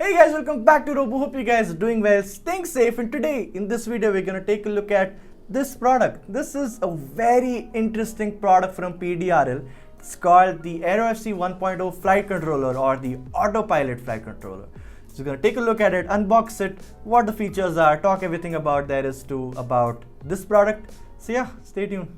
Hey guys, welcome back to Robu. Hope you guys are doing well, staying safe, and today in this video we're gonna take a look at this product. This is a very interesting product from PDRL. It's called the AeroFC 1.0 Flight Controller or the Autopilot Flight Controller. So we're gonna take a look at it, unbox it, what the features are, talk everything about there is to about this product. So yeah, stay tuned.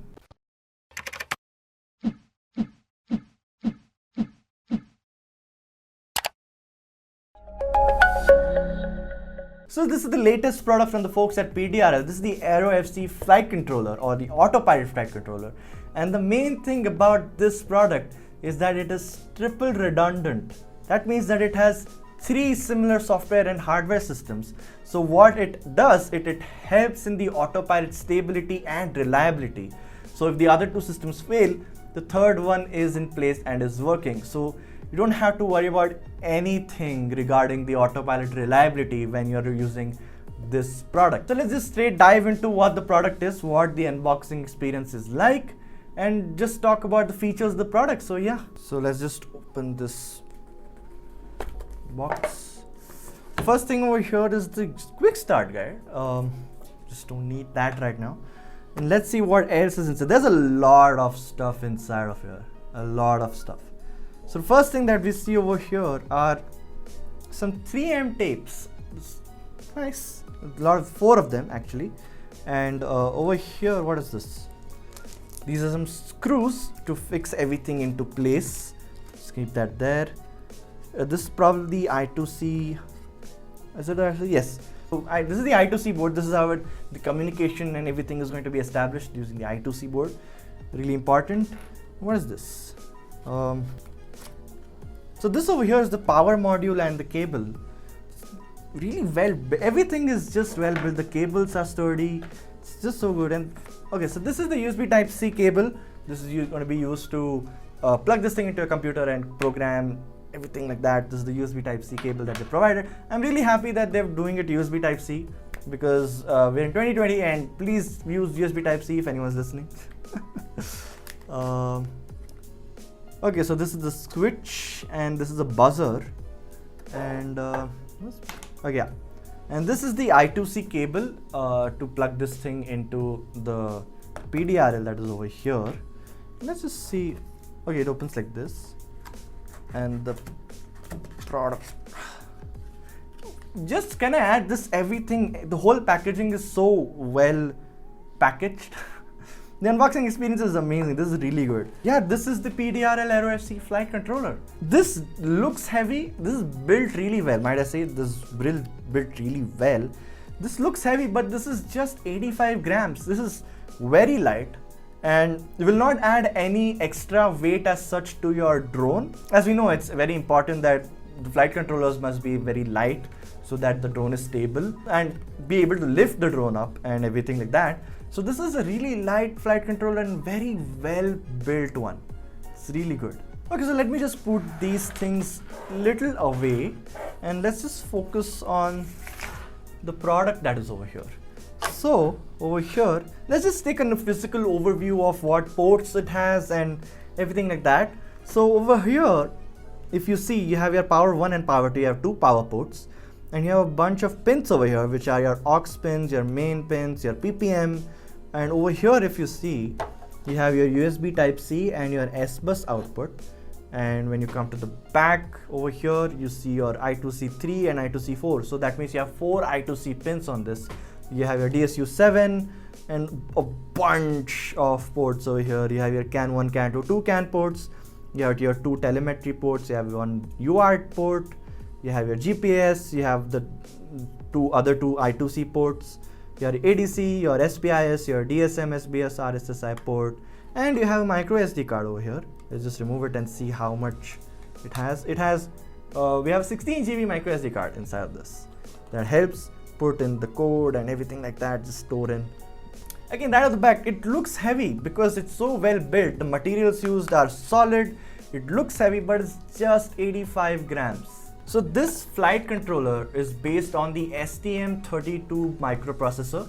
So this is the latest product from the folks at PDRL. This is the AeroFC Flight Controller or the Autopilot Flight Controller. And the main thing about this product is that it is triple redundant. That means that it has three similar software and hardware systems. So what it does, it helps in the autopilot stability and reliability. So if the other two systems fail, the third one is in place and is working. So you don't have to worry about anything regarding the autopilot reliability when you're using this product. So let's just straight dive into what the product is, what the unboxing experience is like, and just talk about the features of the product. So yeah, so let's just open this box. First thing over here is the quick start guide. Just don't need that right now. And let's see what else is inside. There's a lot of stuff inside of here, a lot of stuff. So the first thing that we see over here are some 3M tapes. Nice, four of them actually. And over here, what is this? These are some screws to fix everything into place. Just keep that there. This is probably I2C. Is it actually? Yes. So this is the I2C board. This is how the communication and everything is going to be established using the I2C board. Really important. What is this? So this over here is the power module and the cable. Really well, everything is just well built. The cables are sturdy. It's just so good. And okay, so this is the USB Type-C cable. This is going to be used to plug this thing into a computer and program everything like that. This is the USB Type-C cable that they provided. I'm really happy that they're doing it USB Type-C because we're in 2020 and please use USB Type-C if anyone's listening. Okay, so this is the switch and this is a buzzer, and okay, yeah. And this is the I2C cable to plug this thing into the PDRL that is over here. Let's just see. Okay, it opens like this, and the product. Just can I add this? Everything, the whole packaging is so well packaged. The unboxing experience is amazing. This is really good. Yeah, this is the PDRL AeroFC Flight Controller. This looks heavy. This is built really well. Might I say, this is built really well. This looks heavy, but this is just 85 grams. This is very light and you will not add any extra weight as such to your drone. As we know, it's very important that the flight controllers must be very light so that the drone is stable and be able to lift the drone up and everything like that. So this is a really light flight controller and very well built one. It's really good. Okay, so let me just put these things little away and let's just focus on the product that is over here. So over here, let's just take a physical overview of what ports it has and everything like that. So over here, if you see, you have your power 1 and power 2, you have two power ports. And you have a bunch of pins over here, which are your aux pins, your main pins, your PPM. And over here, if you see, you have your USB Type-C and your S-Bus output. And when you come to the back over here, you see your I2C3 and I2C4. So that means you have 4 I2C pins on this. You have your DSU7 and a bunch of ports over here. You have your CAN 1, CAN 2 CAN ports. You have your 2 telemetry ports. You have one UART port. You have your GPS. You have the other two I2C ports. Your ADC, your SPIS, your DSM, SBS, RSSI port, and you have a micro SD card over here. Let's just remove it and see how much it has. We have 16 GB micro SD card inside of this. That helps put in the code and everything like that, just store in. Again, right at the back, it looks heavy because it's so well built. The materials used are solid. It looks heavy, but it's just 85 grams. So this flight controller is based on the STM32 microprocessor,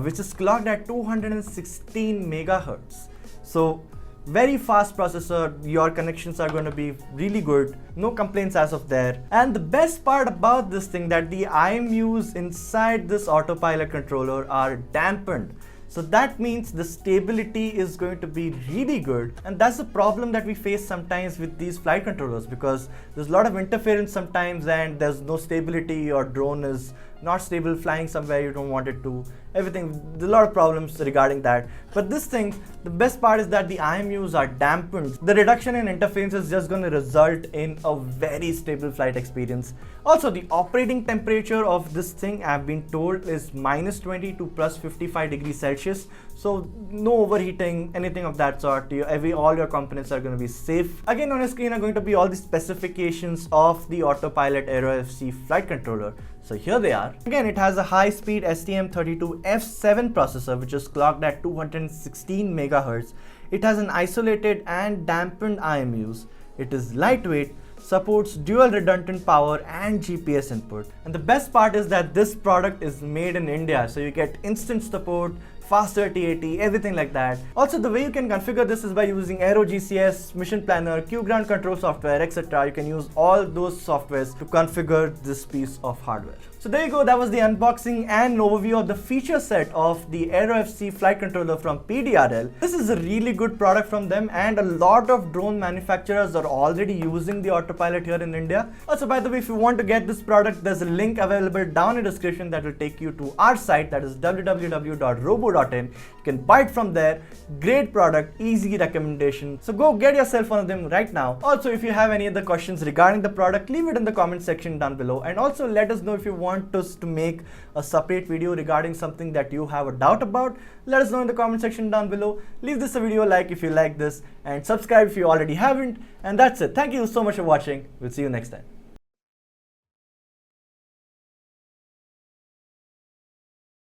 which is clocked at 216 megahertz. So Very fast processor, your connections are going to be really good, no complaints as of there. And the best part about this thing that the IMUs inside this autopilot controller are dampened. So that means the stability is going to be really good, and that's the problem that we face sometimes with these flight controllers, because there's a lot of interference sometimes and there's no stability, your drone is not stable, flying somewhere you don't want it to, everything, there's a lot of problems regarding that. But this thing, the best part is that the IMUs are dampened. The reduction in interference is just going to result in a very stable flight experience. Also, the operating temperature of this thing, I've been told, is -20 to +55 degrees Celsius. So no overheating, anything of that sort. All your components are going to be safe. Again, on your screen are going to be all the specifications of the Autopilot AeroFC flight controller. So here they are. Again, it has a high-speed STM32F7 processor, which is clocked at 216 MHz. It has an isolated and dampened IMUs. It is lightweight, supports dual redundant power and GPS input. And the best part is that this product is made in India, so you get instant support, faster TAT, everything like that. Also, the way you can configure this is by using AeroGCS, Mission Planner, Q-Ground Control software, etc. You can use all those softwares to configure this piece of hardware. So there you go, that was the unboxing and overview of the feature set of the AeroFC flight controller from PDRL. This is a really good product from them, and a lot of drone manufacturers are already using the Autopilot here in India. Also, by the way, if you want to get this product, there's a link available down in the description that will take you to our site, that is www.Robu.in. You can buy it from there. Great product, easy recommendation. So go get yourself one of them right now. Also, if you have any other questions regarding the product, leave it in the comment section down below, and also let us know if you want us to make a separate video regarding something that you have a doubt about. Let us know in the comment section down below. Leave this a video like if you like this, and subscribe if you already haven't. And that's it. Thank you so much for watching. We'll see you next time.